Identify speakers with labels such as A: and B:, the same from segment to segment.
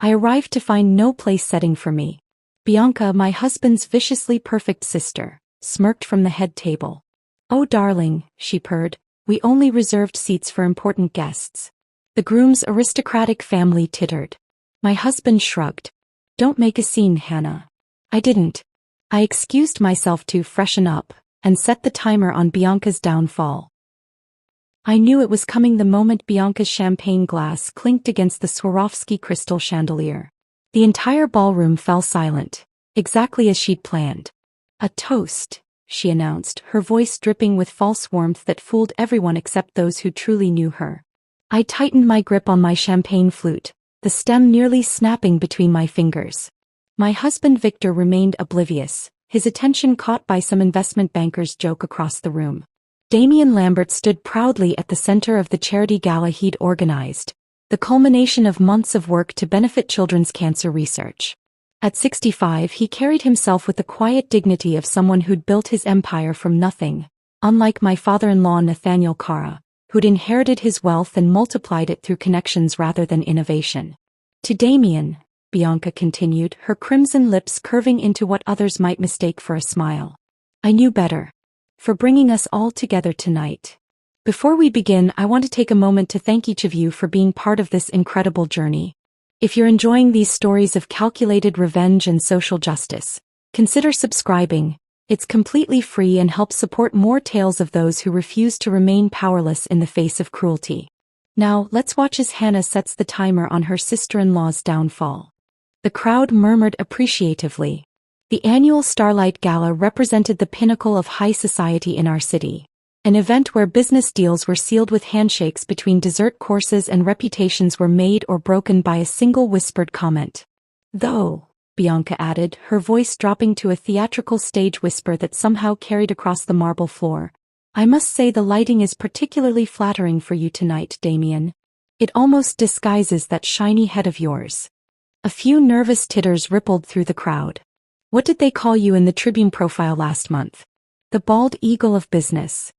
A: I arrived to find no place setting for me. Bianca, my husband's viciously perfect sister, smirked from the head table. "Oh darling," she purred, "we only reserved seats for important guests." The groom's aristocratic family tittered. My husband shrugged. "Don't make a scene, Hannah." I didn't. I excused myself to freshen up and set the timer on Bianca's downfall. I knew it was coming the moment Bianca's champagne glass clinked against the Swarovski crystal chandelier. The entire ballroom fell silent, exactly as she'd planned. "A toast," she announced, her voice dripping with false warmth that fooled everyone except those who truly knew her. I tightened my grip on my champagne flute, the stem nearly snapping between my fingers. My husband Victor remained oblivious, his attention caught by some investment banker's joke across the room. Damien Lambert stood proudly at the center of the charity gala he'd organized, the culmination of months of work to benefit children's cancer research. At 65, he carried himself with the quiet dignity of someone who'd built his empire from nothing, unlike my father-in-law Nathaniel Cara, who'd inherited his wealth and multiplied it through connections rather than innovation. To Damien, Bianca continued, her crimson lips curving into what others might mistake for a smile. "I knew better. For bringing us all together tonight. Before we begin, I want to take a moment to thank each of you for being part of this incredible journey. If you're enjoying these stories of calculated revenge and social justice, consider subscribing. It's completely free and helps support more tales of those who refuse to remain powerless in the face of cruelty. Now, let's watch as Hannah sets the timer on her sister-in-law's downfall." The crowd murmured appreciatively. The annual Starlight Gala represented the pinnacle of high society in our city, an event where business deals were sealed with handshakes between dessert courses and reputations were made or broken by a single whispered comment. "Though," Bianca added, her voice dropping to a theatrical stage whisper that somehow carried across the marble floor, "I must say the lighting is particularly flattering for you tonight, Damien. It almost disguises that shiny head of yours." A few nervous titters rippled through the crowd. "What did they call you in the Tribune profile last month? The bald eagle of business."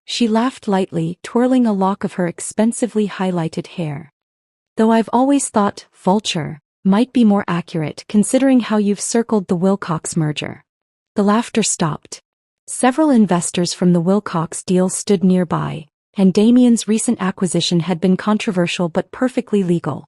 A: She laughed lightly, twirling a lock of her expensively highlighted hair. "Though I've always thought vulture might be more accurate considering how you've circled the Wilcox merger." The laughter stopped. Several investors from the Wilcox deal stood nearby, and Damien's recent acquisition had been controversial but perfectly legal.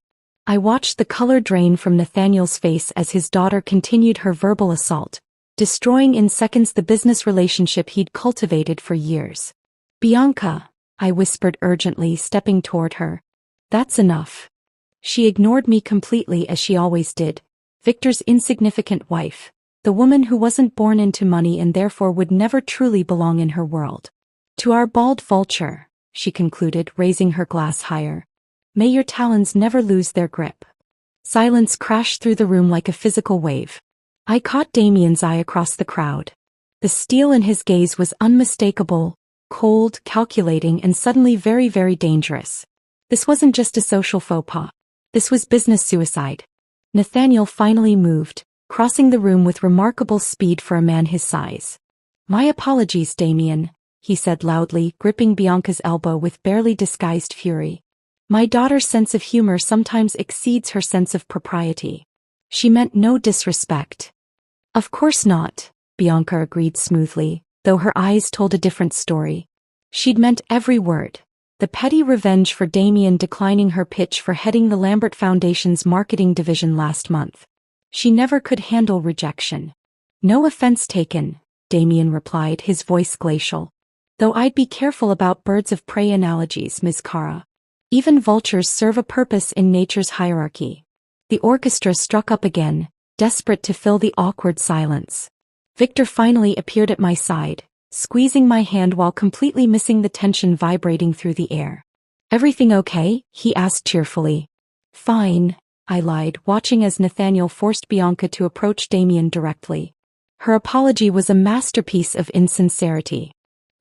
A: I watched the color drain from Nathaniel's face as his daughter continued her verbal assault, destroying in seconds the business relationship he'd cultivated for years. "Bianca," I whispered urgently, stepping toward her. "That's enough." She ignored me completely as she always did. Victor's insignificant wife, the woman who wasn't born into money and therefore would never truly belong in her world. "To our bald vulture," she concluded, raising her glass higher. "May your talons never lose their grip." Silence crashed through the room like a physical wave. I caught Damien's eye across the crowd. The steel in his gaze was unmistakable, cold, calculating, and suddenly very, very dangerous. This wasn't just a social faux pas. This was business suicide. Nathaniel finally moved, crossing the room with remarkable speed for a man his size. "My apologies, Damien," he said loudly, gripping Bianca's elbow with barely disguised fury. "My daughter's sense of humor sometimes exceeds her sense of propriety. She meant no disrespect." "Of course not," Bianca agreed smoothly, though her eyes told a different story. She'd meant every word. The petty revenge for Damien declining her pitch for heading the Lambert Foundation's marketing division last month. She never could handle rejection. "No offense taken," Damien replied, his voice glacial. "Though I'd be careful about birds of prey analogies, Ms. Cara. Even vultures serve a purpose in nature's hierarchy." The orchestra struck up again, desperate to fill the awkward silence. Victor finally appeared at my side, squeezing my hand while completely missing the tension vibrating through the air. "Everything okay?" he asked cheerfully. "Fine," I lied, watching as Nathaniel forced Bianca to approach Damien directly. Her apology was a masterpiece of insincerity.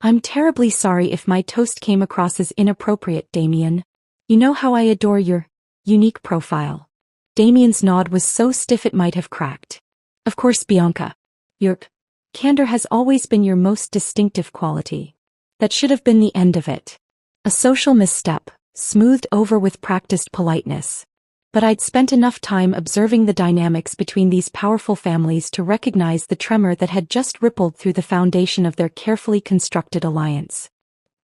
A: "I'm terribly sorry if my toast came across as inappropriate, Damien. You know how I adore your unique profile." Damien's nod was so stiff it might have cracked. "Of course, Bianca. Your candor has always been your most distinctive quality. That should have been the end of it. A social misstep, smoothed over with practiced politeness." But I'd spent enough time observing the dynamics between these powerful families to recognize the tremor that had just rippled through the foundation of their carefully constructed alliance.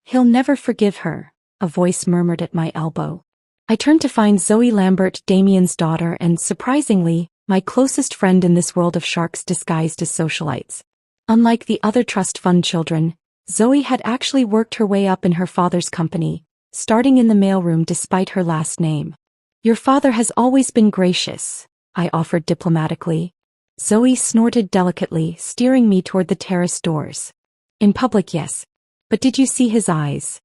A: "He'll never forgive her," a voice murmured at my elbow. I turned to find Zoe Lambert, Damien's daughter, and, surprisingly, my closest friend in this world of sharks disguised as socialites. Unlike the other trust fund children, Zoe had actually worked her way up in her father's company, starting in the mailroom despite her last name. "Your father has always been gracious," I offered diplomatically. Zoe snorted delicately, steering me toward the terrace doors. "In public, yes. But did you see his eyes?"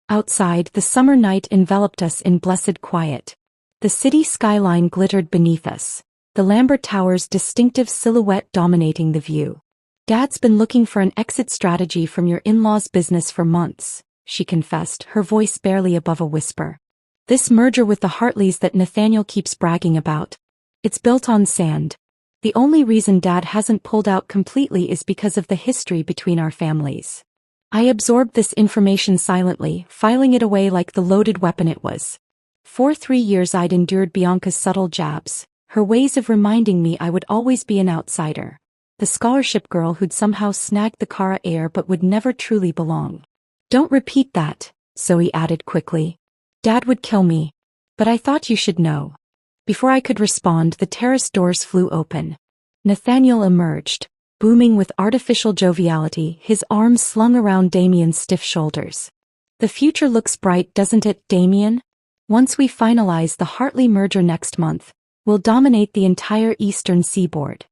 A: Outside, the summer night enveloped us in blessed quiet. The city skyline glittered beneath us, the Lambert Tower's distinctive silhouette dominating the view. "Dad's been looking for an exit strategy from your in-laws' business for months," she confessed, her voice barely above a whisper. "This merger with the Hartleys that Nathaniel keeps bragging about. It's built on sand. The only reason Dad hasn't pulled out completely is because of the history between our families." I absorbed this information silently, filing it away like the loaded weapon it was. For 3 years I'd endured Bianca's subtle jabs, her ways of reminding me I would always be an outsider, the scholarship girl who'd somehow snagged the Kara heir but would never truly belong. "Don't repeat that," Zoe added quickly. "Dad would kill me. But I thought you should know." Before I could respond, the terrace doors flew open. Nathaniel emerged, booming with artificial joviality, his arms slung around Damien's stiff shoulders. "The future looks bright, doesn't it, Damien? Once we finalize the Hartley merger next month, we'll dominate the entire eastern seaboard."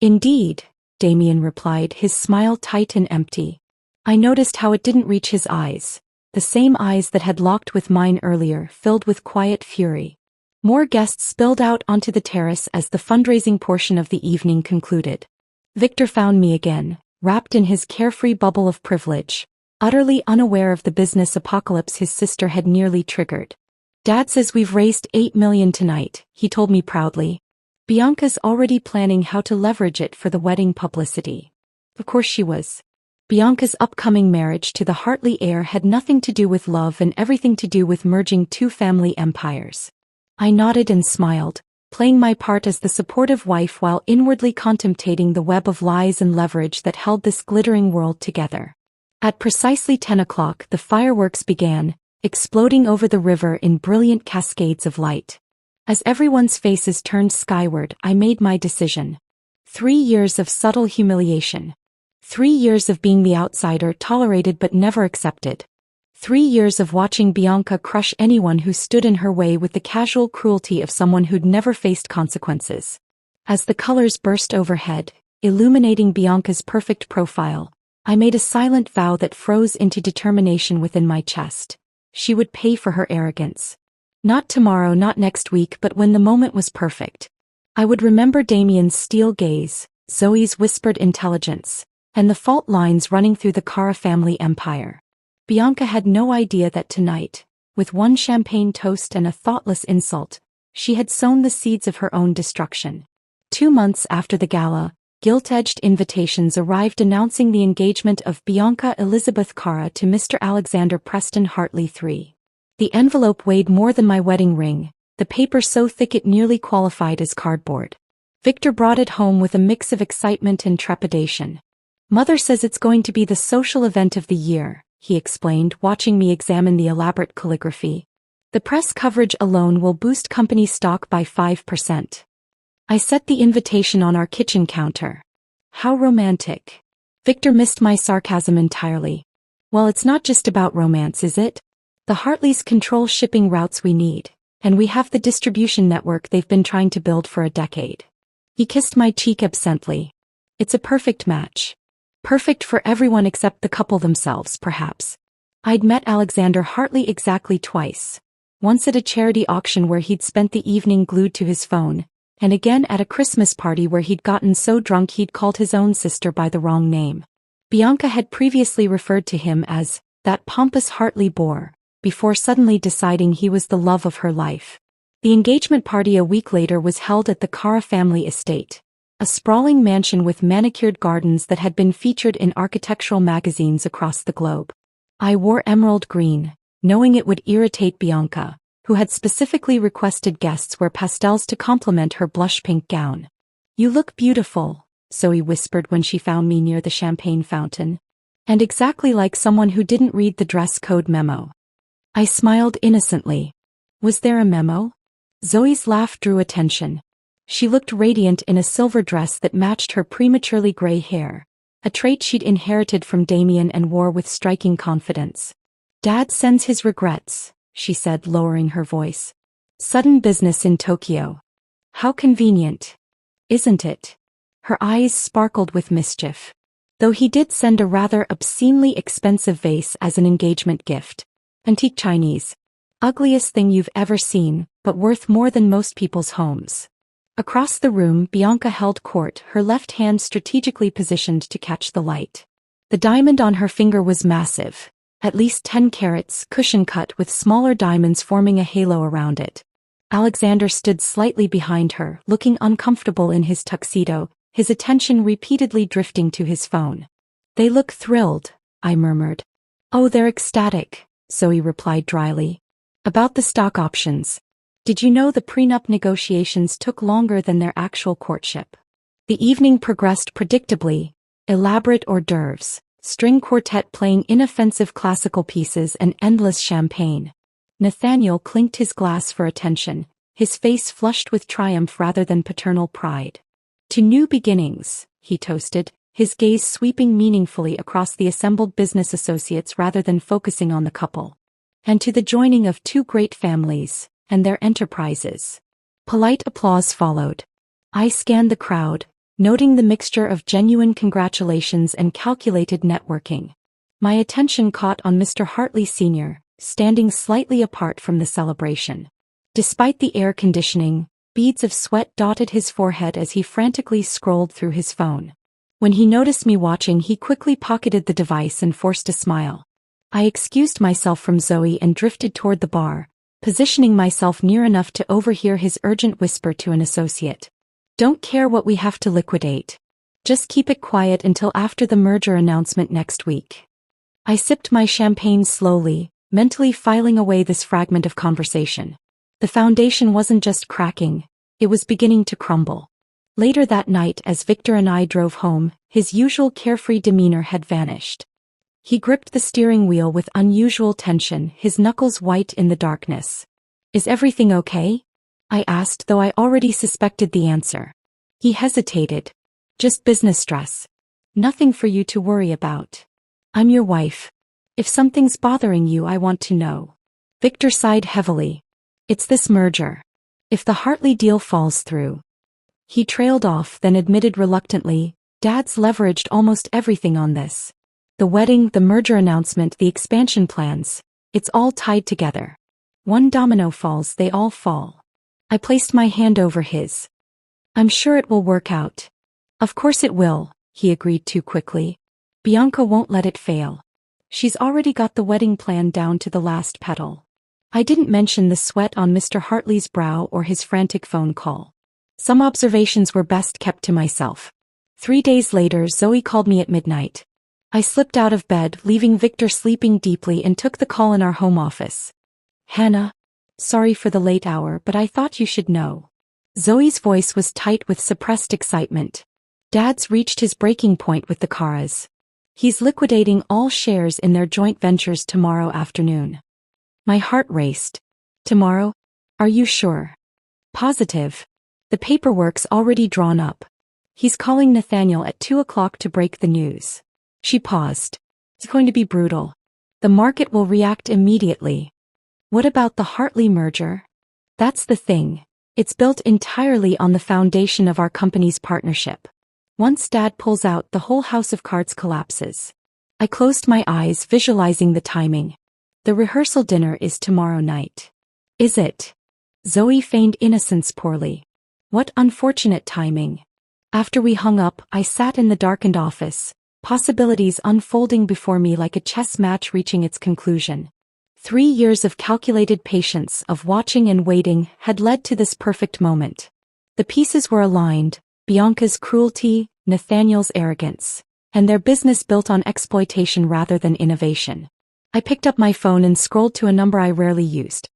A: "Indeed," Damien replied, his smile tight and empty. I noticed how it didn't reach his eyes, the same eyes that had locked with mine earlier, filled with quiet fury. More guests spilled out onto the terrace as the fundraising portion of the evening concluded. Victor found me again, wrapped in his carefree bubble of privilege, utterly unaware of the business apocalypse his sister had nearly triggered. "Dad says we've raised $8 million tonight," he told me proudly. "Bianca's already planning how to leverage it for the wedding publicity." Of course she was. Bianca's upcoming marriage to the Hartley heir had nothing to do with love and everything to do with merging two family empires. I nodded and smiled, playing my part as the supportive wife while inwardly contemplating the web of lies and leverage that held this glittering world together. At precisely 10 o'clock the fireworks began, exploding over the river in brilliant cascades of light. As everyone's faces turned skyward, I made my decision. 3 years of subtle humiliation. 3 years of being the outsider, tolerated but never accepted. 3 years of watching Bianca crush anyone who stood in her way with the casual cruelty of someone who'd never faced consequences. As the colors burst overhead, illuminating Bianca's perfect profile, I made a silent vow that froze into determination within my chest. She would pay for her arrogance. Not tomorrow, not next week, but when the moment was perfect. I would remember Damien's steel gaze, Zoe's whispered intelligence, and the fault lines running through the Kara family empire. Bianca had no idea that tonight, with one champagne toast and a thoughtless insult, she had sown the seeds of her own destruction. 2 months after the gala, gilt-edged invitations arrived announcing the engagement of Bianca Elizabeth Kara to Mr. Alexander Preston Hartley III. The envelope weighed more than my wedding ring, the paper so thick it nearly qualified as cardboard. Victor brought it home with a mix of excitement and trepidation. "Mother says it's going to be the social event of the year," he explained, watching me examine the elaborate calligraphy. "The press coverage alone will boost company stock by 5%. I set the invitation on our kitchen counter. "How romantic." Victor missed my sarcasm entirely. "Well, it's not just about romance, is it? The Hartleys control shipping routes we need, and we have the distribution network they've been trying to build for a decade." He kissed my cheek absently. "It's a perfect match. Perfect for everyone except the couple themselves, perhaps." I'd met Alexander Hartley exactly twice. Once at a charity auction where he'd spent the evening glued to his phone, and again at a Christmas party where he'd gotten so drunk he'd called his own sister by the wrong name. Bianca had previously referred to him as that pompous Hartley boor, before suddenly deciding he was the love of her life. The engagement party a week later was held at the Kara family estate, a sprawling mansion with manicured gardens that had been featured in architectural magazines across the globe. I wore emerald green, knowing it would irritate Bianca, who had specifically requested guests wear pastels to complement her blush pink gown. "You look beautiful," Zoe whispered when she found me near the champagne fountain. "And exactly like someone who didn't read the dress code memo." I smiled innocently. Was there a memo? Zoe's laugh drew attention. She looked radiant in a silver dress that matched her prematurely gray hair, a trait she'd inherited from Damien and wore with striking confidence. "Dad sends his regrets," she said, lowering her voice. "Sudden business in Tokyo. How convenient, isn't it?" Her eyes sparkled with mischief. "Though he did send a rather obscenely expensive vase as an engagement gift. Antique Chinese. Ugliest thing you've ever seen, but worth more than most people's homes." Across the room, Bianca held court, her left hand strategically positioned to catch the light. The diamond on her finger was massive, at least 10 carats, cushion-cut with smaller diamonds forming a halo around it. Alexander stood slightly behind her, looking uncomfortable in his tuxedo, his attention repeatedly drifting to his phone. "They look thrilled," I murmured. "Oh, they're ecstatic," Zoe replied dryly. "About the stock options. Did you know the prenup negotiations took longer than their actual courtship?" The evening progressed predictably, elaborate hors d'oeuvres, string quartet playing inoffensive classical pieces and endless champagne. Nathaniel clinked his glass for attention, his face flushed with triumph rather than paternal pride. "To new beginnings," he toasted, his gaze sweeping meaningfully across the assembled business associates rather than focusing on the couple. "And to the joining of two great families and their enterprises." Polite applause followed. I scanned the crowd, noting the mixture of genuine congratulations and calculated networking. My attention caught on Mr. Hartley Sr., standing slightly apart from the celebration. Despite the air conditioning, beads of sweat dotted his forehead as he frantically scrolled through his phone. When he noticed me watching, he quickly pocketed the device and forced a smile. I excused myself from Zoe and drifted toward the bar, positioning myself near enough to overhear his urgent whisper to an associate. "Don't care what we have to liquidate. Just keep it quiet until after the merger announcement next week." I sipped my champagne slowly, mentally filing away this fragment of conversation. The foundation wasn't just cracking, it was beginning to crumble. Later that night, as Victor and I drove home, his usual carefree demeanor had vanished. He gripped the steering wheel with unusual tension, his knuckles white in the darkness. "Is everything okay?" I asked, though I already suspected the answer. He hesitated. "Just business stress. Nothing for you to worry about. I'm your wife. If something's bothering you, I want to know." Victor sighed heavily. "It's this merger. If the Hartley deal falls through." He trailed off, then admitted reluctantly, "Dad's leveraged almost everything on this. The wedding, the merger announcement, the expansion plans. It's all tied together. One domino falls, they all fall." I placed my hand over his. "I'm sure it will work out." "Of course it will," he agreed too quickly. "Bianca won't let it fail. She's already got the wedding plan down to the last petal." I didn't mention the sweat on Mr. Hartley's brow or his frantic phone call. Some observations were best kept to myself. 3 days later, Zoe called me at midnight. I slipped out of bed, leaving Victor sleeping deeply, and took the call in our home office. "Hannah, sorry for the late hour, but I thought you should know." Zoe's voice was tight with suppressed excitement. "Dad's reached his breaking point with the Caras. He's liquidating all shares in their joint ventures tomorrow afternoon." My heart raced. "Tomorrow? Are you sure?" "Positive. The paperwork's already drawn up. He's calling Nathaniel at 2 o'clock to break the news." She paused. "It's going to be brutal. The market will react immediately." "What about the Hartley merger?" "That's the thing. It's built entirely on the foundation of our company's partnership. Once Dad pulls out, the whole house of cards collapses." I closed my eyes, visualizing the timing. "The rehearsal dinner is tomorrow night." "Is it?" Zoe feigned innocence poorly. "What unfortunate timing." After we hung up, I sat in the darkened office, possibilities unfolding before me like a chess match reaching its conclusion. 3 years of calculated patience, of watching and waiting, had led to this perfect moment. The pieces were aligned, Bianca's cruelty, Nathaniel's arrogance, and their business built on exploitation rather than innovation. I picked up my phone and scrolled to a number I rarely used.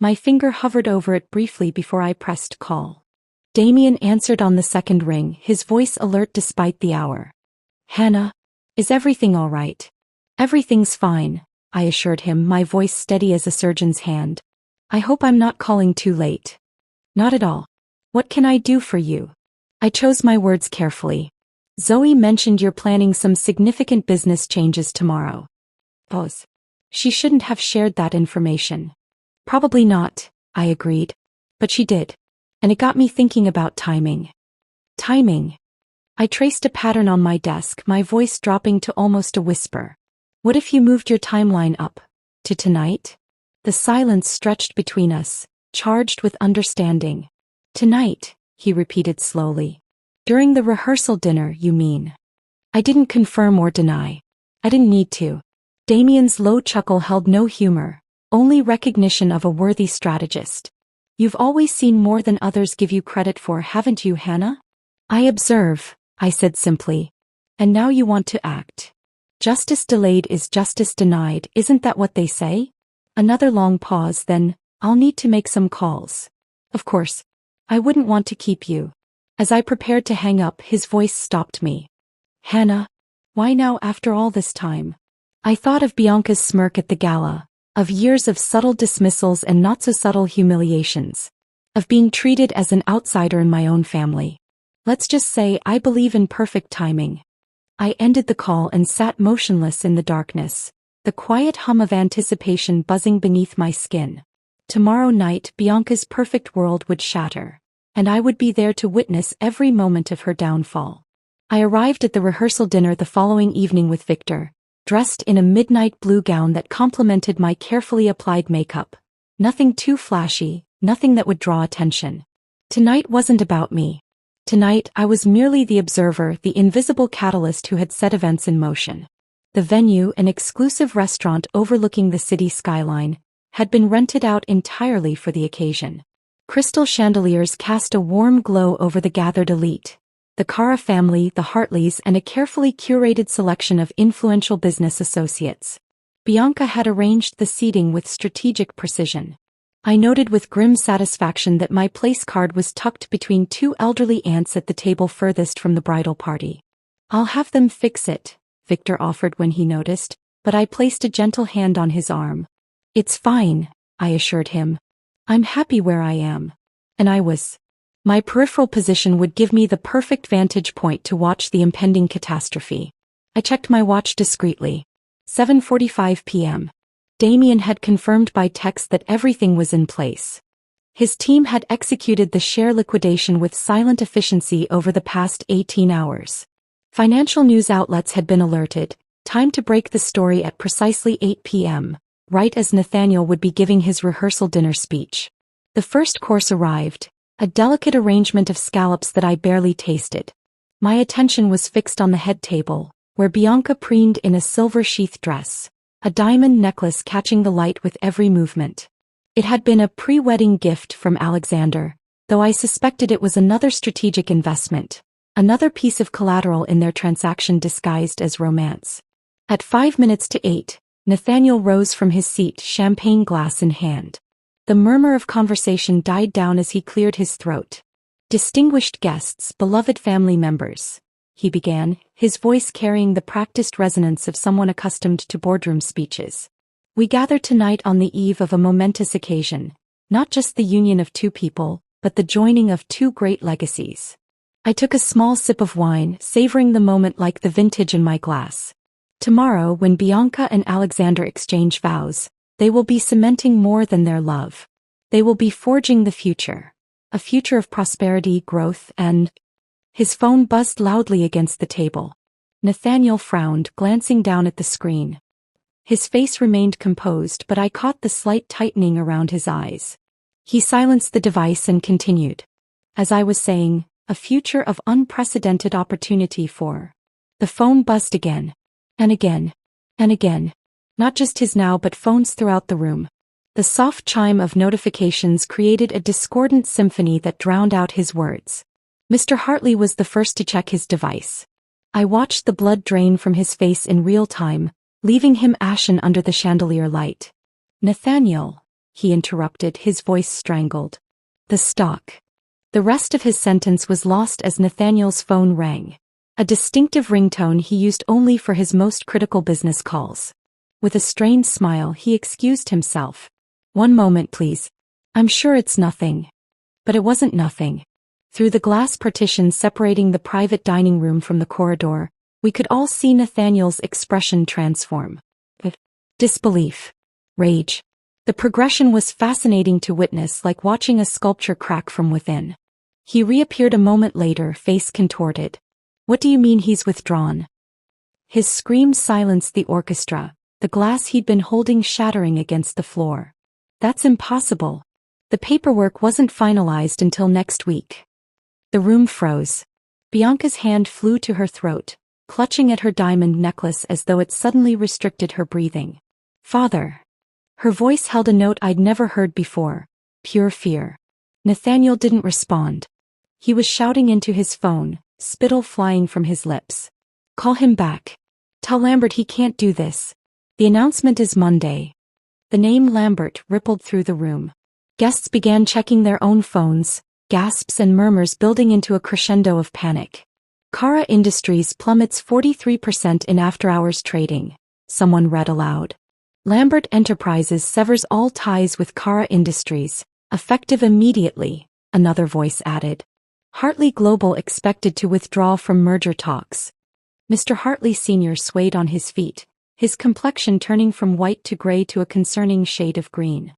A: My finger hovered over it briefly before I pressed call. Damien answered on the second ring, his voice alert despite the hour. Hannah, is everything all right? Everything's fine, I assured him, my voice steady as a surgeon's hand. I hope I'm not calling too late. Not at all. What can I do for you? I chose my words carefully. Zoe mentioned you're planning some significant business changes tomorrow. Pause. She shouldn't have shared that information. Probably not, I agreed. But she did. And it got me thinking about timing. Timing. I traced a pattern on my desk, my voice dropping to almost a whisper. What if you moved your timeline up? To tonight? The silence stretched between us, charged with understanding. Tonight, he repeated slowly. During the rehearsal dinner, you mean? I didn't confirm or deny. I didn't need to. Damien's low chuckle held no humor, only recognition of a worthy strategist. You've always seen more than others give you credit for, haven't you, Hannah? I observe, I said simply. And now you want to act. Justice delayed is justice denied, isn't that what they say? Another long pause, then, I'll need to make some calls. Of course. I wouldn't want to keep you. As I prepared to hang up, his voice stopped me. Hannah, why now after all this time? I thought of Bianca's smirk at the gala, of years of subtle dismissals and not-so-subtle humiliations, of being treated as an outsider in my own family. Let's just say I believe in perfect timing. I ended the call and sat motionless in the darkness, the quiet hum of anticipation buzzing beneath my skin. Tomorrow night Bianca's perfect world would shatter, and I would be there to witness every moment of her downfall. I arrived at the rehearsal dinner the following evening with Victor, dressed in a midnight blue gown that complemented my carefully applied makeup. Nothing too flashy, nothing that would draw attention. Tonight wasn't about me. Tonight I was merely the observer, the invisible catalyst who had set events in motion. The venue, an exclusive restaurant overlooking the city skyline, had been rented out entirely for the occasion. Crystal chandeliers cast a warm glow over the gathered elite. The Cara family, the Hartleys, and a carefully curated selection of influential business associates. Bianca had arranged the seating with strategic precision. I noted with grim satisfaction that my place card was tucked between two elderly aunts at the table furthest from the bridal party. I'll have them fix it, Victor offered when he noticed, but I placed a gentle hand on his arm. It's fine, I assured him. I'm happy where I am. And I was. My peripheral position would give me the perfect vantage point to watch the impending catastrophe. I checked my watch discreetly. 7:45 p.m. Damien had confirmed by text that everything was in place. His team had executed the share liquidation with silent efficiency over the past 18 hours. Financial news outlets had been alerted. Time to break the story at precisely 8 p.m., right as Nathaniel would be giving his rehearsal dinner speech. The first course arrived, a delicate arrangement of scallops that I barely tasted. My attention was fixed on the head table, where Bianca preened in a silver-sheathed dress, a diamond necklace catching the light with every movement. It had been a pre-wedding gift from Alexander, though I suspected it was another strategic investment, another piece of collateral in their transaction disguised as romance. At 5 minutes to 8, Nathaniel rose from his seat, champagne glass in hand. The murmur of conversation died down as he cleared his throat. Distinguished guests, beloved family members, he began, his voice carrying the practiced resonance of someone accustomed to boardroom speeches. We gather tonight on the eve of a momentous occasion, not just the union of two people, but the joining of two great legacies. I took a small sip of wine, savoring the moment like the vintage in my glass. Tomorrow, when Bianca and Alexander exchange vows, they will be cementing more than their love. They will be forging the future. A future of prosperity, growth, and... His phone buzzed loudly against the table. Nathaniel frowned, glancing down at the screen. His face remained composed, but I caught the slight tightening around his eyes. He silenced the device and continued. As I was saying, a future of unprecedented opportunity for... The phone buzzed again. And again. And again. Not just his now but phones throughout the room. The soft chime of notifications created a discordant symphony that drowned out his words. Mr. Hartley was the first to check his device. I watched the blood drain from his face in real time, leaving him ashen under the chandelier light. Nathaniel, he interrupted, his voice strangled. The stock. The rest of his sentence was lost as Nathaniel's phone rang. A distinctive ringtone he used only for his most critical business calls. With a strained smile, he excused himself. "One moment, please. I'm sure it's nothing." But it wasn't nothing. Through the glass partition separating the private dining room from the corridor, we could all see Nathaniel's expression transform. Disbelief. Rage. The progression was fascinating to witness, like watching a sculpture crack from within. He reappeared a moment later, face contorted. "What do you mean he's withdrawn?" His scream silenced the orchestra, the glass he'd been holding shattering against the floor. "That's impossible. The paperwork wasn't finalized until next week." The room froze. Bianca's hand flew to her throat, clutching at her diamond necklace as though it suddenly restricted her breathing. "Father." Her voice held a note I'd never heard before, pure fear. Nathaniel didn't respond. He was shouting into his phone, spittle flying from his lips. "Call him back. Tell Lambert he can't do this. The announcement is Monday." The name Lambert rippled through the room. Guests began checking their own phones, gasps and murmurs building into a crescendo of panic. "Kara Industries plummets 43% in after-hours trading," someone read aloud. "Lambert Enterprises severs all ties with Kara Industries, effective immediately," another voice added. "Hartley Global expected to withdraw from merger talks." Mr. Hartley Sr. swayed on his feet, his complexion turning from white to gray to a concerning shade of green.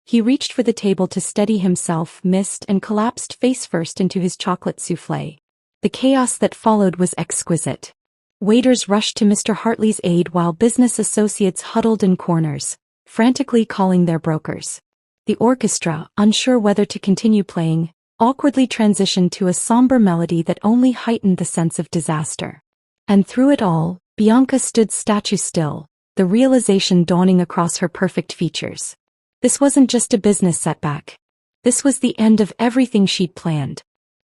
A: He reached for the table to steady himself, missed, and collapsed face-first into his chocolate soufflé. The chaos that followed was exquisite. Waiters rushed to Mr. Hartley's aid while business associates huddled in corners, frantically calling their brokers. The orchestra, unsure whether to continue playing, awkwardly transitioned to a somber melody that only heightened the sense of disaster. And through it all, Bianca stood statue still, the realization dawning across her perfect features. This wasn't just a business setback. This was the end of everything she'd planned.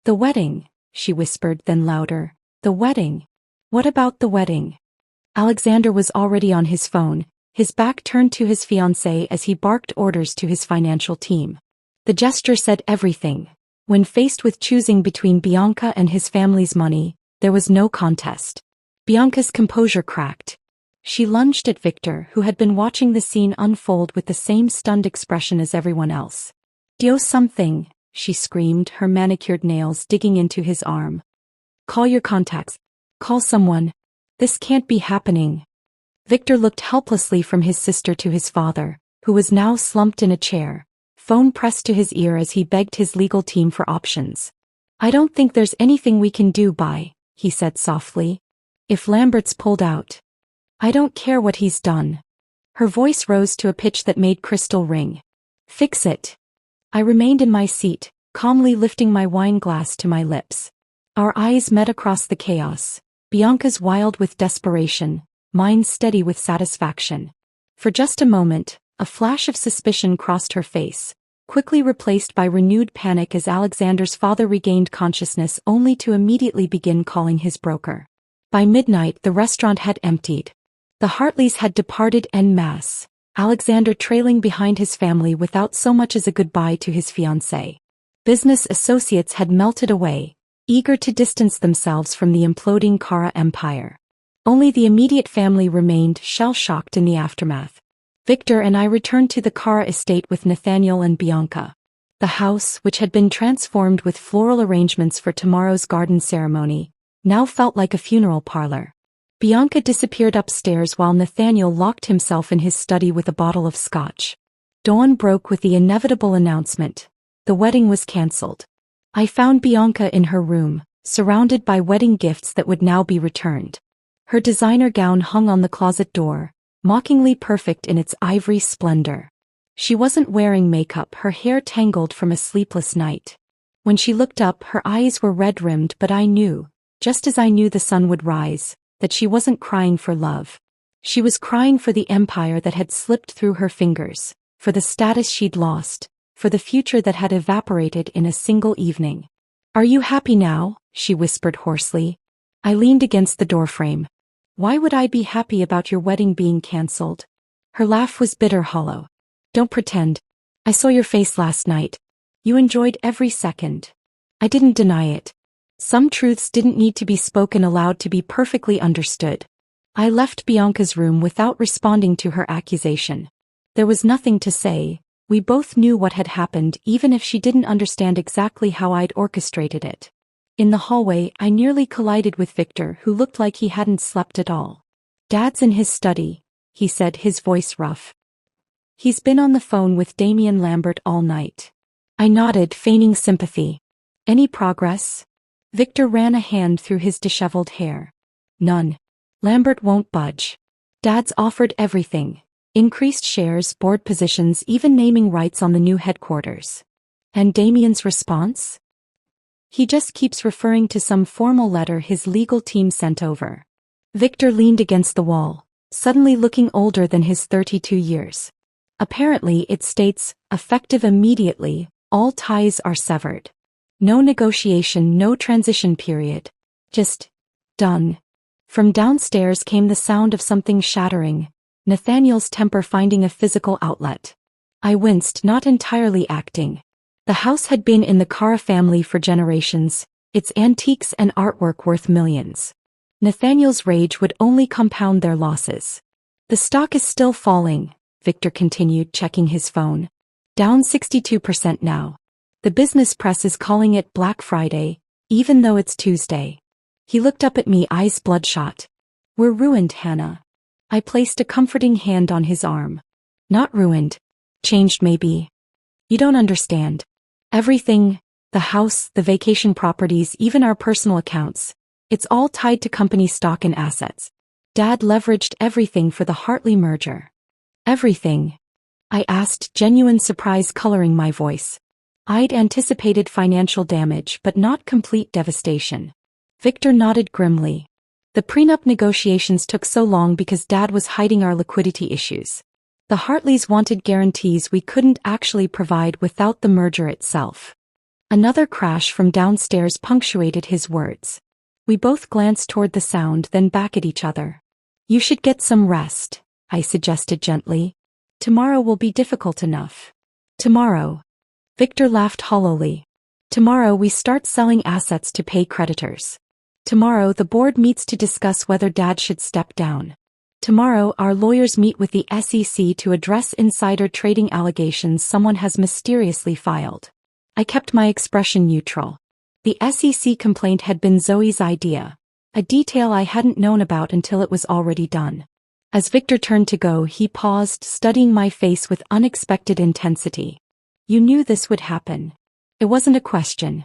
A: "The wedding," she whispered, then louder. "The wedding. What about the wedding?" Alexander was already on his phone, his back turned to his fiancée as he barked orders to his financial team. The gesture said everything. When faced with choosing between Bianca and his family's money, there was no contest. Bianca's composure cracked. She lunged at Victor, who had been watching the scene unfold with the same stunned expression as everyone else. "Do something," she screamed, her manicured nails digging into his arm. "Call your contacts. Call someone. This can't be happening." Victor looked helplessly from his sister to his father, who was now slumped in a chair, phone pressed to his ear as he begged his legal team for options. "I don't think there's anything we can do, he said softly. "If Lambert's pulled out. I don't care what he's done." Her voice rose to a pitch that made crystal ring. "Fix it." I remained in my seat, calmly lifting my wine glass to my lips. Our eyes met across the chaos. Bianca's wild with desperation, mine steady with satisfaction. For just a moment, a flash of suspicion crossed her face, quickly replaced by renewed panic as Alexander's father regained consciousness only to immediately begin calling his broker. By midnight the restaurant had emptied. The Hartleys had departed en masse, Alexander trailing behind his family without so much as a goodbye to his fiancée. Business associates had melted away, eager to distance themselves from the imploding Kara empire. Only the immediate family remained, shell-shocked in the aftermath. Victor and I returned to the Kara estate with Nathaniel and Bianca. The house, which had been transformed with floral arrangements for tomorrow's garden ceremony, now felt like a funeral parlor. Bianca disappeared upstairs while Nathaniel locked himself in his study with a bottle of scotch. Dawn broke with the inevitable announcement. The wedding was cancelled. I found Bianca in her room, surrounded by wedding gifts that would now be returned. Her designer gown hung on the closet door, mockingly perfect in its ivory splendor. She wasn't wearing makeup, her hair tangled from a sleepless night. When she looked up, her eyes were red-rimmed, but I knew, just as I knew the sun would rise, that she wasn't crying for love. She was crying for the empire that had slipped through her fingers, for the status she'd lost, for the future that had evaporated in a single evening. "Are you happy now?" she whispered hoarsely. I leaned against the doorframe. "Why would I be happy about your wedding being cancelled?" Her laugh was bitter, hollow. "Don't pretend. I saw your face last night. You enjoyed every second. I didn't deny it. Some truths didn't need to be spoken aloud to be perfectly understood. I left Bianca's room without responding to her accusation. There was nothing to say. We both knew what had happened even if she didn't understand exactly how I'd orchestrated it. In the hallway, I nearly collided with Victor, who looked like he hadn't slept at all. "Dad's in his study," he said, his voice rough. "He's been on the phone with Damien Lambert all night." I nodded, feigning sympathy. "Any progress?" Victor ran a hand through his disheveled hair. "None. Lambert won't budge. Dad's offered everything. Increased shares, board positions, even naming rights on the new headquarters." "And Damien's response?" "He just keeps referring to some formal letter his legal team sent over." Victor leaned against the wall, suddenly looking older than his 32 years. "Apparently it states, effective immediately, all ties are severed. No negotiation, no transition period. Just done." From downstairs came the sound of something shattering, Nathaniel's temper finding a physical outlet. I winced, not entirely acting. The house had been in the Cara family for generations, its antiques and artwork worth millions. Nathaniel's rage would only compound their losses. "The stock is still falling," Victor continued, checking his phone. "Down 62% now. The business press is calling it Black Friday, even though it's Tuesday." He looked up at me, eyes bloodshot. "We're ruined, Hannah." I placed a comforting hand on his arm. "Not ruined. Changed maybe. You don't understand. Everything, the house, the vacation properties, even our personal accounts, it's all tied to company stock and assets. Dad leveraged everything for the Hartley merger." "Everything?" I asked, genuine surprise coloring my voice. I'd anticipated financial damage but not complete devastation. Victor nodded grimly. "The prenup negotiations took so long because Dad was hiding our liquidity issues. The Hartleys wanted guarantees we couldn't actually provide without the merger itself." Another crash from downstairs punctuated his words. We both glanced toward the sound, then back at each other. "You should get some rest," I suggested gently. "Tomorrow will be difficult enough." "Tomorrow?" Victor laughed hollowly. "Tomorrow we start selling assets to pay creditors. Tomorrow the board meets to discuss whether Dad should step down. Tomorrow our lawyers meet with the SEC to address insider trading allegations someone has mysteriously filed." I kept my expression neutral. The SEC complaint had been Zoe's idea, a detail I hadn't known about until it was already done. As Victor turned to go, he paused, studying my face with unexpected intensity. "You knew this would happen." It wasn't a question.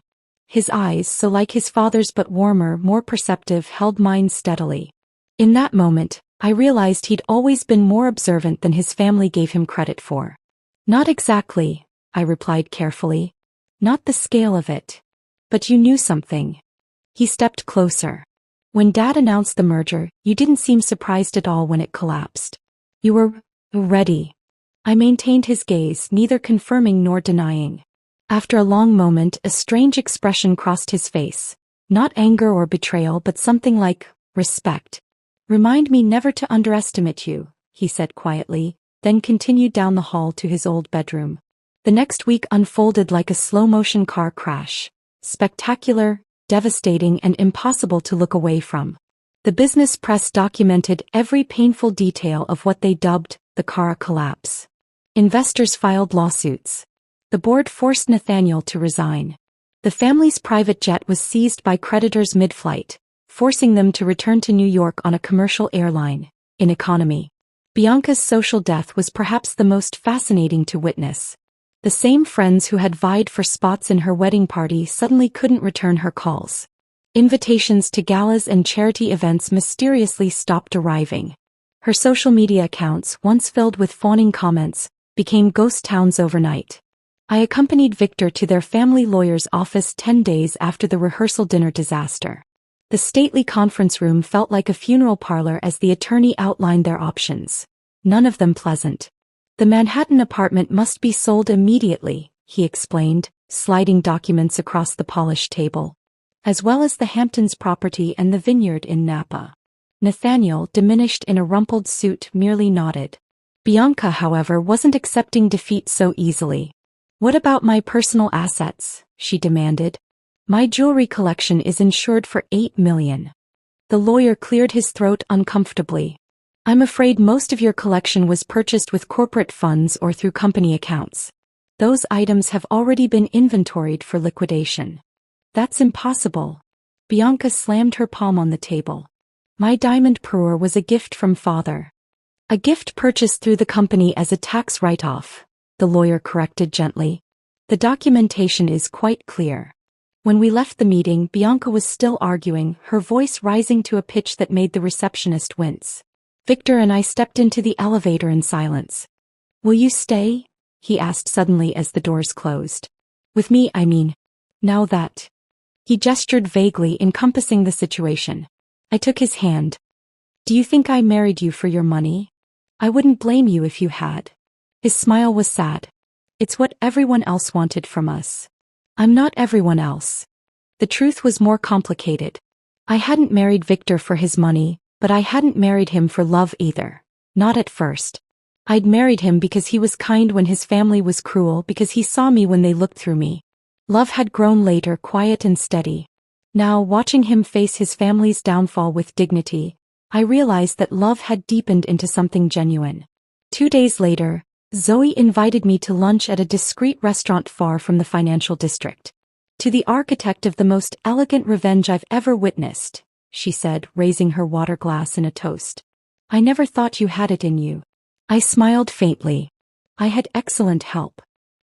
A: His eyes, so like his father's but warmer, more perceptive, held mine steadily. In that moment, I realized he'd always been more observant than his family gave him credit for. "Not exactly," I replied carefully. "Not the scale of it. But you knew something." He stepped closer. "When Dad announced the merger, you didn't seem surprised at all when it collapsed. You were ready." I maintained his gaze, neither confirming nor denying. After a long moment, a strange expression crossed his face. Not anger or betrayal, but something like respect. "Remind me never to underestimate you," he said quietly, then continued down the hall to his old bedroom. The next week unfolded like a slow-motion car crash. Spectacular, devastating, and impossible to look away from. The business press documented every painful detail of what they dubbed the Cara collapse. Investors filed lawsuits. The board forced Nathaniel to resign. The family's private jet was seized by creditors mid-flight, forcing them to return to New York on a commercial airline, in economy. Bianca's social death was perhaps the most fascinating to witness. The same friends who had vied for spots in her wedding party suddenly couldn't return her calls. Invitations to galas and charity events mysteriously stopped arriving. Her social media accounts, once filled with fawning comments, became ghost towns overnight. I accompanied Victor to their family lawyer's office 10 days after the rehearsal dinner disaster. The stately conference room felt like a funeral parlor as the attorney outlined their options. None of them pleasant. "The Manhattan apartment must be sold immediately," he explained, sliding documents across the polished table. "As well as the Hamptons property and the vineyard in Napa." Nathaniel, diminished in a rumpled suit, merely nodded. Bianca, however, wasn't accepting defeat so easily. "What about my personal assets?" she demanded. "My jewelry collection is insured for $8 million. The lawyer cleared his throat uncomfortably. "I'm afraid most of your collection was purchased with corporate funds or through company accounts. Those items have already been inventoried for liquidation." "That's impossible." Bianca slammed her palm on the table. "My diamond parure was a gift from father." "A gift purchased through the company as a tax write-off," the lawyer corrected gently. "The documentation is quite clear." When we left the meeting, Bianca was still arguing, her voice rising to a pitch that made the receptionist wince. Victor and I stepped into the elevator in silence. "Will you stay?" he asked suddenly as the doors closed. "With me, I mean. Now that." He gestured vaguely, encompassing the situation. I took his hand. "Do you think I married you for your money? I wouldn't blame you if you had." His smile was sad. "It's what everyone else wanted from us." "I'm not everyone else." The truth was more complicated. I hadn't married Victor for his money, but I hadn't married him for love either. Not at first. I'd married him because he was kind when his family was cruel, because he saw me when they looked through me. Love had grown later, quiet and steady. Now, watching him face his family's downfall with dignity, I realized that love had deepened into something genuine. 2 days later, Zoe invited me to lunch at a discreet restaurant far from the financial district. "To the architect of the most elegant revenge I've ever witnessed," she said, raising her water glass in a toast. "I never thought you had it in you." I smiled faintly. "I had excellent help.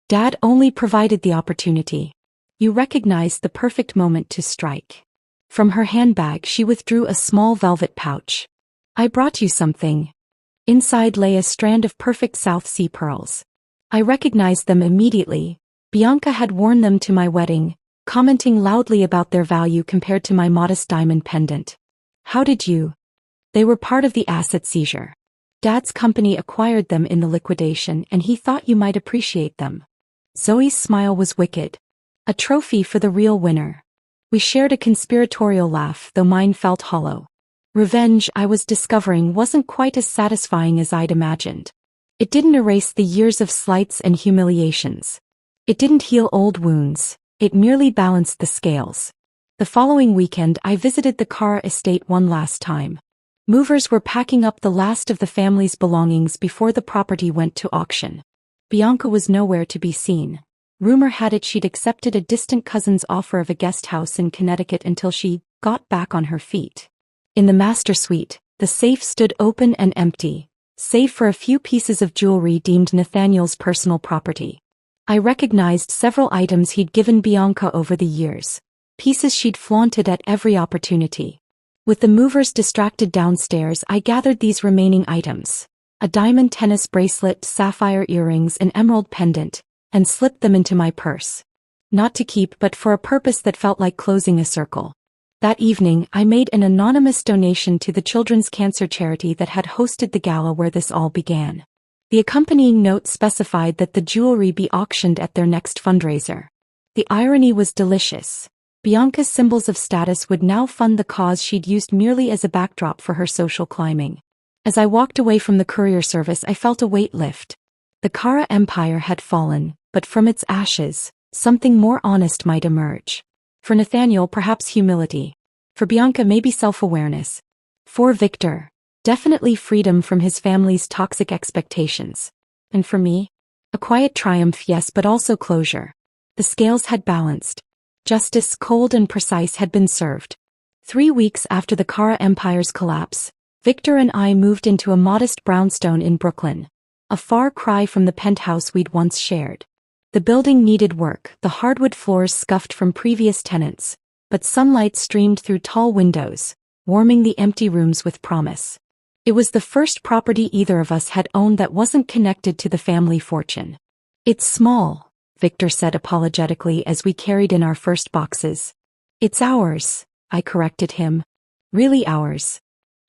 A: Dad only provided the opportunity. You recognized the perfect moment to strike." From her handbag she withdrew a small velvet pouch. "I brought you something." Inside lay a strand of perfect South Sea pearls. I recognized them immediately. Bianca had worn them to my wedding, commenting loudly about their value compared to my modest diamond pendant. "How did you?" "They were part of the asset seizure. Dad's company acquired them in the liquidation and he thought you might appreciate them." Zoe's smile was wicked. "A trophy for the real winner." We shared a conspiratorial laugh, though mine felt hollow. Revenge, I was discovering, wasn't quite as satisfying as I'd imagined. It didn't erase the years of slights and humiliations. It didn't heal old wounds, it merely balanced the scales. The following weekend I visited the Cara estate one last time. Movers were packing up the last of the family's belongings before the property went to auction. Bianca was nowhere to be seen. Rumor had it she'd accepted a distant cousin's offer of a guest house in Connecticut until she got back on her feet. In the master suite, the safe stood open and empty, save for a few pieces of jewelry deemed Nathaniel's personal property. I recognized several items he'd given Bianca over the years, pieces she'd flaunted at every opportunity. With the movers distracted downstairs, I gathered these remaining items: a diamond tennis bracelet, sapphire earrings, an emerald pendant, and slipped them into my purse. Not to keep, but for a purpose that felt like closing a circle. That evening, I made an anonymous donation to the Children's Cancer Charity that had hosted the gala where this all began. The accompanying note specified that the jewelry be auctioned at their next fundraiser. The irony was delicious. Bianca's symbols of status would now fund the cause she'd used merely as a backdrop for her social climbing. As I walked away from the courier service, I felt a weight lift. The Cara Empire had fallen, but from its ashes, something more honest might emerge. For Nathaniel, perhaps humility. For Bianca, maybe self-awareness. For Victor, definitely freedom from his family's toxic expectations. And for me, a quiet triumph, yes, but also closure. The scales had balanced. Justice, cold and precise, had been served. 3 weeks after the Cara Empire's collapse, Victor and I moved into a modest brownstone in Brooklyn, a far cry from the penthouse we'd once shared. The building needed work, the hardwood floors scuffed from previous tenants, but sunlight streamed through tall windows, warming the empty rooms with promise. It was the first property either of us had owned that wasn't connected to the family fortune. "It's small," Victor said apologetically as we carried in our first boxes. "It's ours," I corrected him. "Really ours."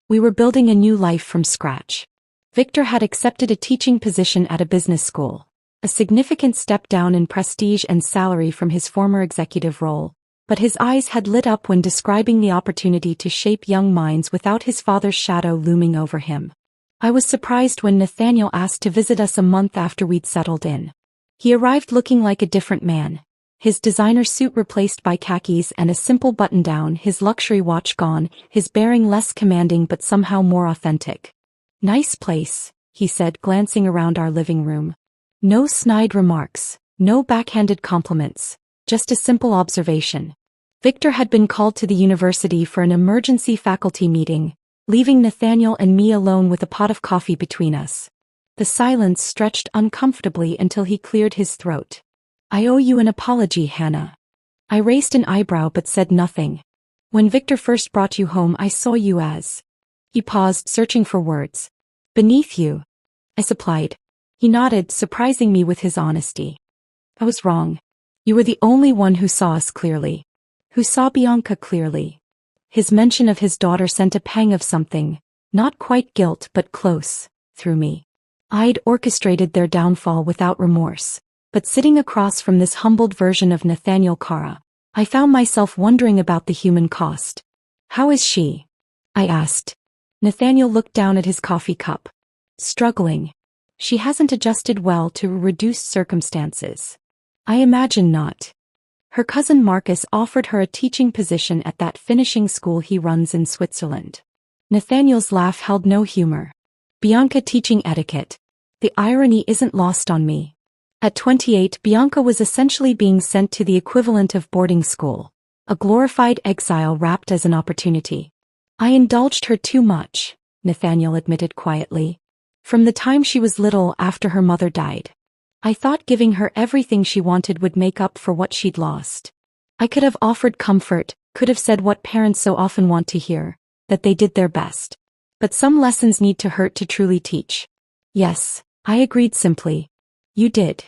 A: We were building a new life from scratch. Victor had accepted a teaching position at a business school, a significant step down in prestige and salary from his former executive role, but his eyes had lit up when describing the opportunity to shape young minds without his father's shadow looming over him. I was surprised when Nathaniel asked to visit us a month after we'd settled in. He arrived looking like a different man. His designer suit replaced by khakis and a simple button-down, his luxury watch gone, his bearing less commanding but somehow more authentic. "Nice place," he said, glancing around our living room. No snide remarks, no backhanded compliments, just a simple observation. Victor had been called to the university for an emergency faculty meeting, leaving Nathaniel and me alone with a pot of coffee between us. The silence stretched uncomfortably until he cleared his throat. "I owe you an apology, Hannah." I raised an eyebrow but said nothing. "When Victor first brought you home, I saw you as..." He paused, searching for words. "Beneath you," I supplied. He nodded, surprising me with his honesty. "I was wrong. You were the only one who saw us clearly. Who saw Bianca clearly." His mention of his daughter sent a pang of something, not quite guilt but close, through me. I'd orchestrated their downfall without remorse, but sitting across from this humbled version of Nathaniel Cara, I found myself wondering about the human cost. "How is she?" I asked. Nathaniel looked down at his coffee cup. "Struggling. She hasn't adjusted well to reduced circumstances." "I imagine not. Her cousin Marcus offered her a teaching position at that finishing school he runs in Switzerland." Nathaniel's laugh held no humor. "Bianca teaching etiquette. The irony isn't lost on me. At 28, Bianca was essentially being sent to the equivalent of boarding school, a glorified exile wrapped as an opportunity." "I indulged her too much," Nathaniel admitted quietly. "From the time she was little after her mother died. I thought giving her everything she wanted would make up for what she'd lost. I could have offered comfort, could have said what parents so often want to hear, that they did their best. But some lessons need to hurt to truly teach." "Yes," I agreed simply. "You did."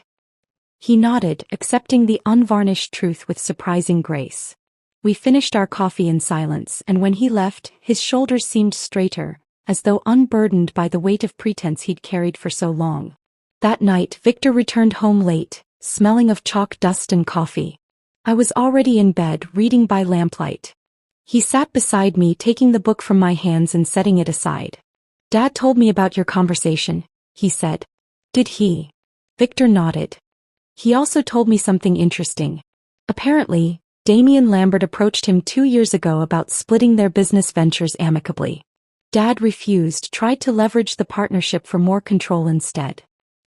A: He nodded, accepting the unvarnished truth with surprising grace. We finished our coffee in silence, and when he left, his shoulders seemed straighter, as though unburdened by the weight of pretense he'd carried for so long. That night, Victor returned home late, smelling of chalk dust and coffee. I was already in bed, reading by lamplight. He sat beside me, taking the book from my hands and setting it aside. "Dad told me about your conversation," he said. "Did he?" Victor nodded. "He also told me something interesting. Apparently, Damian Lambert approached him 2 years ago about splitting their business ventures amicably. Dad refused, tried to leverage the partnership for more control instead."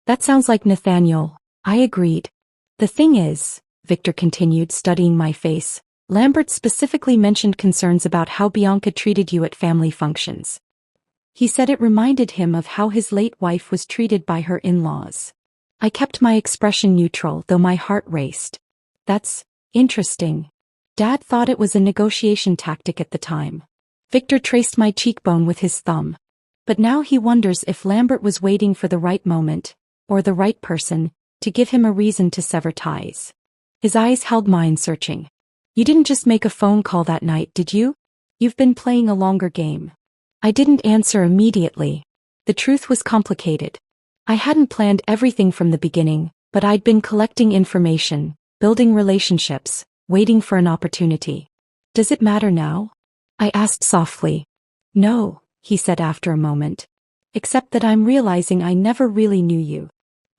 A: "That sounds like Nathaniel," I agreed. "The thing is," Victor continued, studying my face, "Lambert specifically mentioned concerns about how Bianca treated you at family functions. He said it reminded him of how his late wife was treated by her in-laws." I kept my expression neutral, though my heart raced. "That's interesting. Dad thought it was a negotiation tactic at the time." Victor traced my cheekbone with his thumb. "But now he wonders if Lambert was waiting for the right moment, or the right person, to give him a reason to sever ties." His eyes held mine, searching. "You didn't just make a phone call that night, did you? You've been playing a longer game." I didn't answer immediately. The truth was complicated. I hadn't planned everything from the beginning, but I'd been collecting information, building relationships, waiting for an opportunity. "Does it matter now?" I asked softly. "No," he said after a moment. "Except that I'm realizing I never really knew you."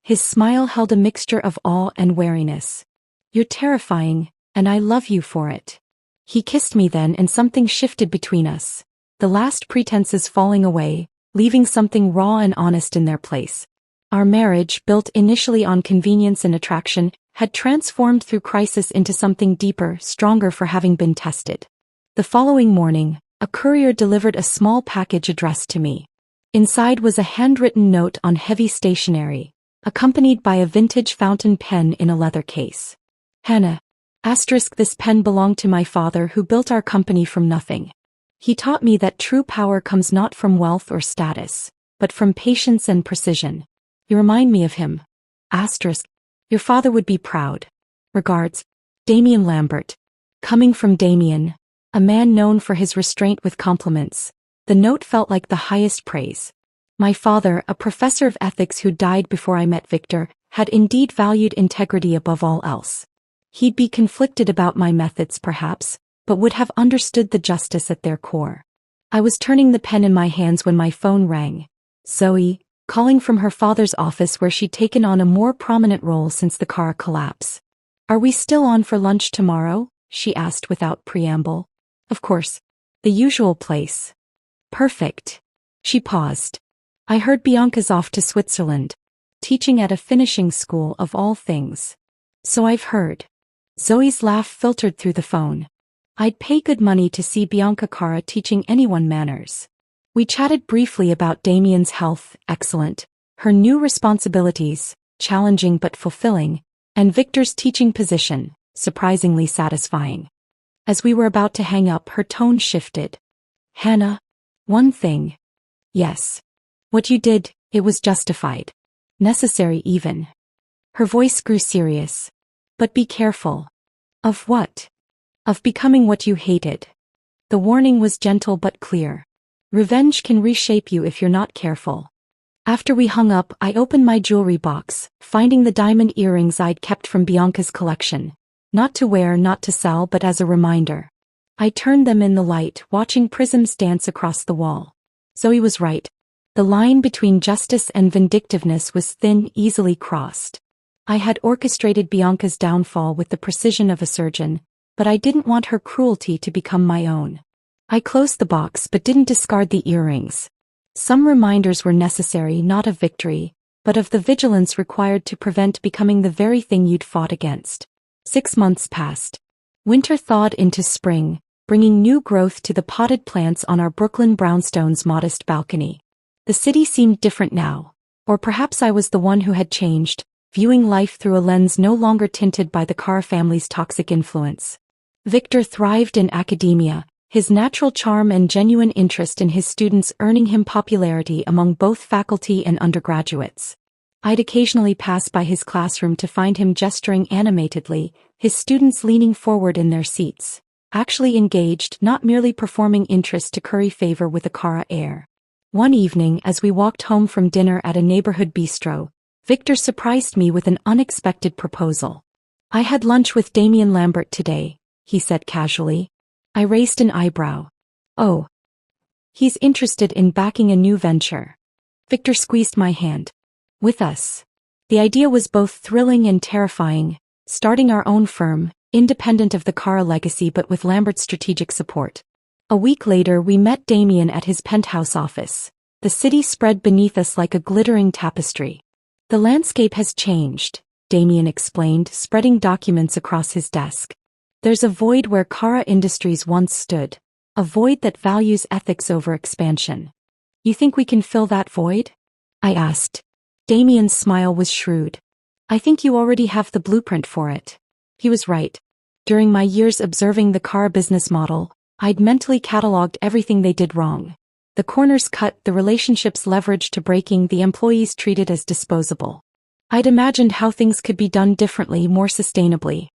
A: His smile held a mixture of awe and wariness. "You're terrifying, and I love you for it." He kissed me then, and something shifted between us. The last pretenses falling away, leaving something raw and honest in their place. Our marriage, built initially on convenience and attraction, had transformed through crisis into something deeper, stronger for having been tested. The following morning, a courier delivered a small package addressed to me. Inside was a handwritten note on heavy stationery, accompanied by a vintage fountain pen in a leather case. "Hannah, this pen belonged to my father, who built our company from nothing. He taught me that true power comes not from wealth or status, but from patience and precision. You remind me of him. Your father would be proud. Regards, Damian Lambert." Coming from Damian, a man known for his restraint with compliments, the note felt like the highest praise. My father, a professor of ethics who died before I met Victor, had indeed valued integrity above all else. He'd be conflicted about my methods perhaps, but would have understood the justice at their core. I was turning the pen in my hands when my phone rang. Zoe, calling from her father's office where she'd taken on a more prominent role since the car collapse. Are we still on for lunch tomorrow? She asked without preamble. Of course. The usual place. Perfect. She paused. I heard Bianca's off to Switzerland. Teaching at a finishing school of all things. So I've heard. Zoe's laugh filtered through the phone. I'd pay good money to see Bianca Cara teaching anyone manners. We chatted briefly about Damien's health, excellent, her new responsibilities, challenging but fulfilling, and Victor's teaching position, surprisingly satisfying. As we were about to hang up, her tone shifted. Hannah, one thing. Yes. What you did, it was justified. Necessary even. Her voice grew serious. But be careful. Of what? Of becoming what you hated. The warning was gentle but clear. Revenge can reshape you if you're not careful. After we hung up, I opened my jewelry box, finding the diamond earrings I'd kept from Bianca's collection. Not to wear, not to sell, but as a reminder. I turned them in the light, watching prisms dance across the wall. Zoe was right. The line between justice and vindictiveness was thin, easily crossed. I had orchestrated Bianca's downfall with the precision of a surgeon, but I didn't want her cruelty to become my own. I closed the box but didn't discard the earrings. Some reminders were necessary, not of victory, but of the vigilance required to prevent becoming the very thing you'd fought against. 6 months passed. Winter thawed into spring, bringing new growth to the potted plants on our Brooklyn brownstone's modest balcony. The city seemed different now, or perhaps I was the one who had changed, viewing life through a lens no longer tinted by the Carr family's toxic influence. Victor thrived in academia, his natural charm and genuine interest in his students earning him popularity among both faculty and undergraduates. I'd occasionally pass by his classroom to find him gesturing animatedly, his students leaning forward in their seats, actually engaged, not merely performing interest to curry favor with a Cara heir. One evening, as we walked home from dinner at a neighborhood bistro, Victor surprised me with an unexpected proposal. I had lunch with Damien Lambert today, he said casually. I raised an eyebrow. Oh. He's interested in backing a new venture. Victor squeezed my hand. With us. The idea was both thrilling and terrifying, starting our own firm, independent of the Cara legacy but with Lambert's strategic support. A week later we met Damien at his penthouse office. The city spread beneath us like a glittering tapestry. The landscape has changed, Damien explained, spreading documents across his desk. There's a void where Cara Industries once stood, a void that values ethics over expansion. You think we can fill that void? I asked. Damien's smile was shrewd. I think you already have the blueprint for it. He was right. During my years observing the Cara business model, I'd mentally catalogued everything they did wrong. The corners cut, the relationships leveraged to breaking, the employees treated as disposable. I'd imagined how things could be done differently, more sustainably.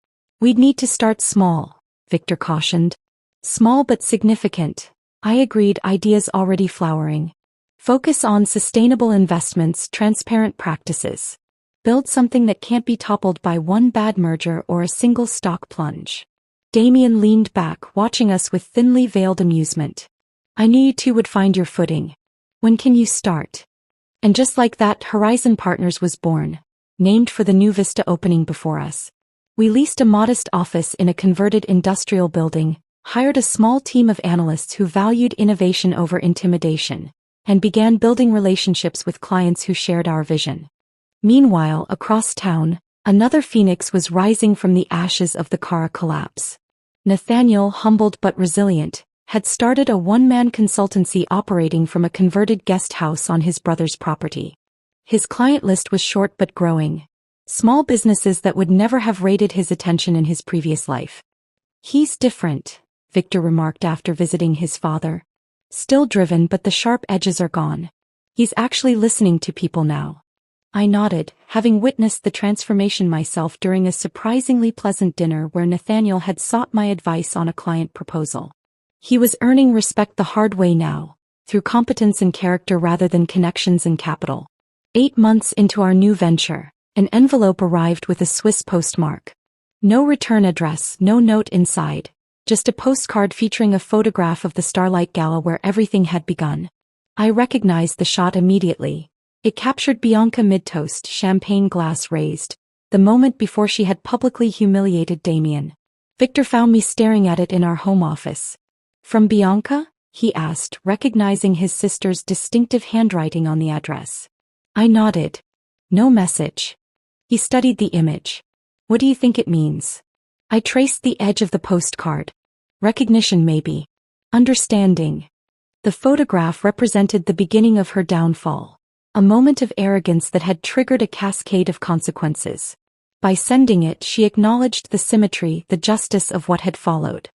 A: We'd need to start small, Victor cautioned. Small but significant. I agreed, ideas already flowering. Focus on sustainable investments, transparent practices. Build something that can't be toppled by one bad merger or a single stock plunge. Damien leaned back, watching us with thinly veiled amusement. I knew you two would find your footing. When can you start? And just like that, Horizon Partners was born, named for the new vista opening before us. We leased a modest office in a converted industrial building, hired a small team of analysts who valued innovation over intimidation, and began building relationships with clients who shared our vision. Meanwhile, across town, another phoenix was rising from the ashes of the Cara collapse. Nathaniel, humbled but resilient, had started a one-man consultancy operating from a converted guest house on his brother's property. His client list was short but growing. Small businesses that would never have rated his attention in his previous life. He's different, Victor remarked after visiting his father. Still driven, but the sharp edges are gone. He's actually listening to people now. I nodded, having witnessed the transformation myself during a surprisingly pleasant dinner where Nathaniel had sought my advice on a client proposal. He was earning respect the hard way now, through competence and character rather than connections and capital. 8 months into our new venture, an envelope arrived with a Swiss postmark. No return address, no note inside, just a postcard featuring a photograph of the Starlight Gala where everything had begun. I recognized the shot immediately. It captured Bianca mid-toast, champagne glass raised, the moment before she had publicly humiliated Damien. Victor found me staring at it in our home office. "From Bianca?" he asked, recognizing his sister's distinctive handwriting on the address. I nodded. "No message." He studied the image. "What do you think it means?" I traced the edge of the postcard. "Recognition maybe. Understanding." The photograph represented the beginning of her downfall. A moment of arrogance that had triggered a cascade of consequences. By sending it, she acknowledged the symmetry, the justice of what had followed.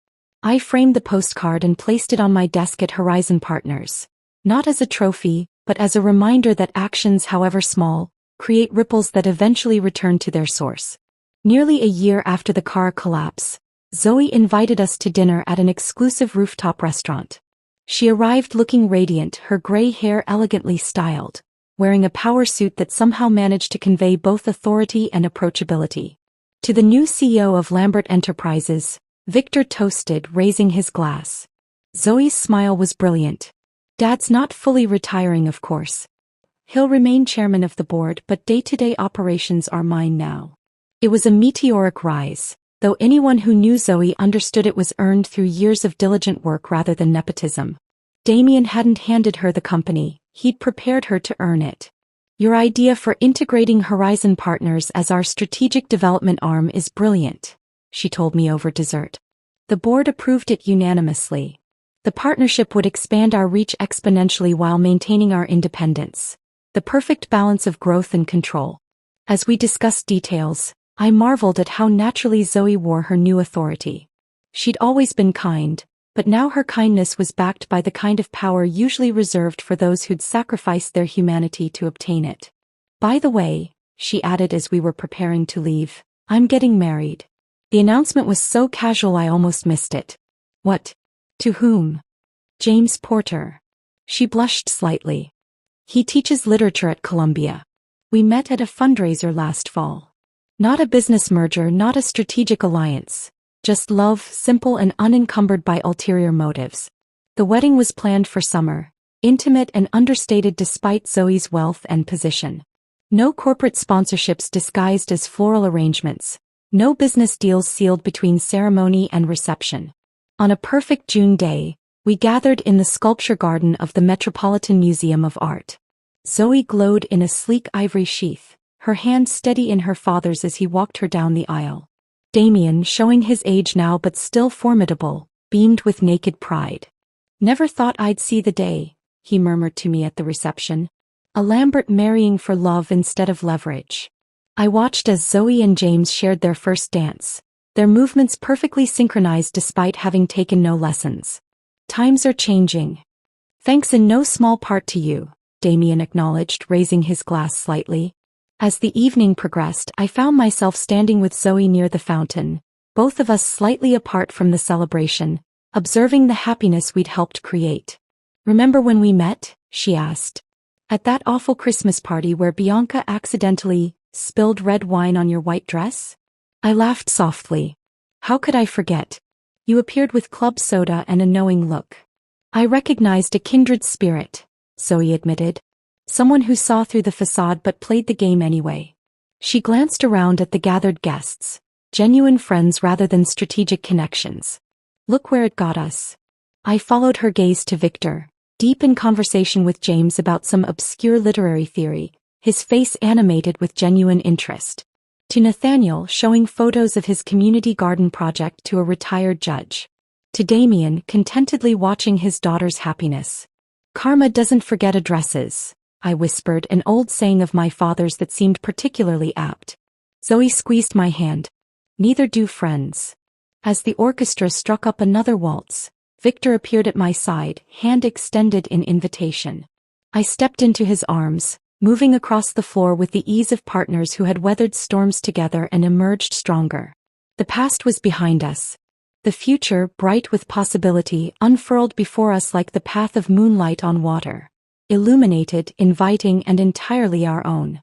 A: I framed the postcard and placed it on my desk at Horizon Partners. Not as a trophy, but as a reminder that actions, however small, create ripples that eventually return to their source. Nearly a year after the car collapse, Zoe invited us to dinner at an exclusive rooftop restaurant. She arrived looking radiant, her gray hair elegantly styled, wearing a power suit that somehow managed to convey both authority and approachability. To the new CEO of Lambert Enterprises, Victor toasted, raising his glass. Zoe's smile was brilliant. "Dad's not fully retiring, of course. He'll remain chairman of the board, but day-to-day operations are mine now." It was a meteoric rise, though anyone who knew Zoe understood it was earned through years of diligent work rather than nepotism. Damien hadn't handed her the company, he'd prepared her to earn it. "Your idea for integrating Horizon Partners as our strategic development arm is brilliant," she told me over dessert. The board approved it unanimously. The partnership would expand our reach exponentially while maintaining our independence. The perfect balance of growth and control. As we discussed details, I marveled at how naturally Zoe wore her new authority. She'd always been kind, but now her kindness was backed by the kind of power usually reserved for those who'd sacrificed their humanity to obtain it. "By the way," she added as we were preparing to leave, "I'm getting married." The announcement was so casual I almost missed it. "What? To whom?" "James Porter." She blushed slightly. "He teaches literature at Columbia. We met at a fundraiser last fall. Not a business merger, not a strategic alliance. Just love, simple and unencumbered by ulterior motives." The wedding was planned for summer, intimate and understated despite Zoe's wealth and position. No corporate sponsorships disguised as floral arrangements, no business deals sealed between ceremony and reception. On a perfect June day, we gathered in the sculpture garden of the Metropolitan Museum of Art. Zoe glowed in a sleek ivory sheath, her hand steady in her father's as he walked her down the aisle. Damien, showing his age now but still formidable, beamed with naked pride. "Never thought I'd see the day," he murmured to me at the reception. "A Lambert marrying for love instead of leverage." I watched as Zoe and James shared their first dance, their movements perfectly synchronized despite having taken no lessons. "Times are changing. Thanks in no small part to you," Damien acknowledged, raising his glass slightly. As the evening progressed, I found myself standing with Zoe near the fountain, both of us slightly apart from the celebration, observing the happiness we'd helped create. "Remember when we met?" she asked. "At that awful Christmas party where Bianca accidentally spilled red wine on your white dress?" I laughed softly. "How could I forget? You appeared with club soda and a knowing look." "I recognized a kindred spirit," Zoe admitted. "Someone who saw through the facade but played the game anyway." She glanced around at the gathered guests, genuine friends rather than strategic connections. "Look where it got us." I followed her gaze to Victor, deep in conversation with James about some obscure literary theory, his face animated with genuine interest. To Nathaniel, showing photos of his community garden project to a retired judge. To Damien, contentedly watching his daughter's happiness. "Karma doesn't forget addresses," I whispered, an old saying of my father's that seemed particularly apt. Zoe squeezed my hand. "Neither do friends." As the orchestra struck up another waltz, Victor appeared at my side, hand extended in invitation. I stepped into his arms, moving across the floor with the ease of partners who had weathered storms together and emerged stronger. The past was behind us. The future, bright with possibility, unfurled before us like the path of moonlight on water. Illuminated, inviting and entirely our own.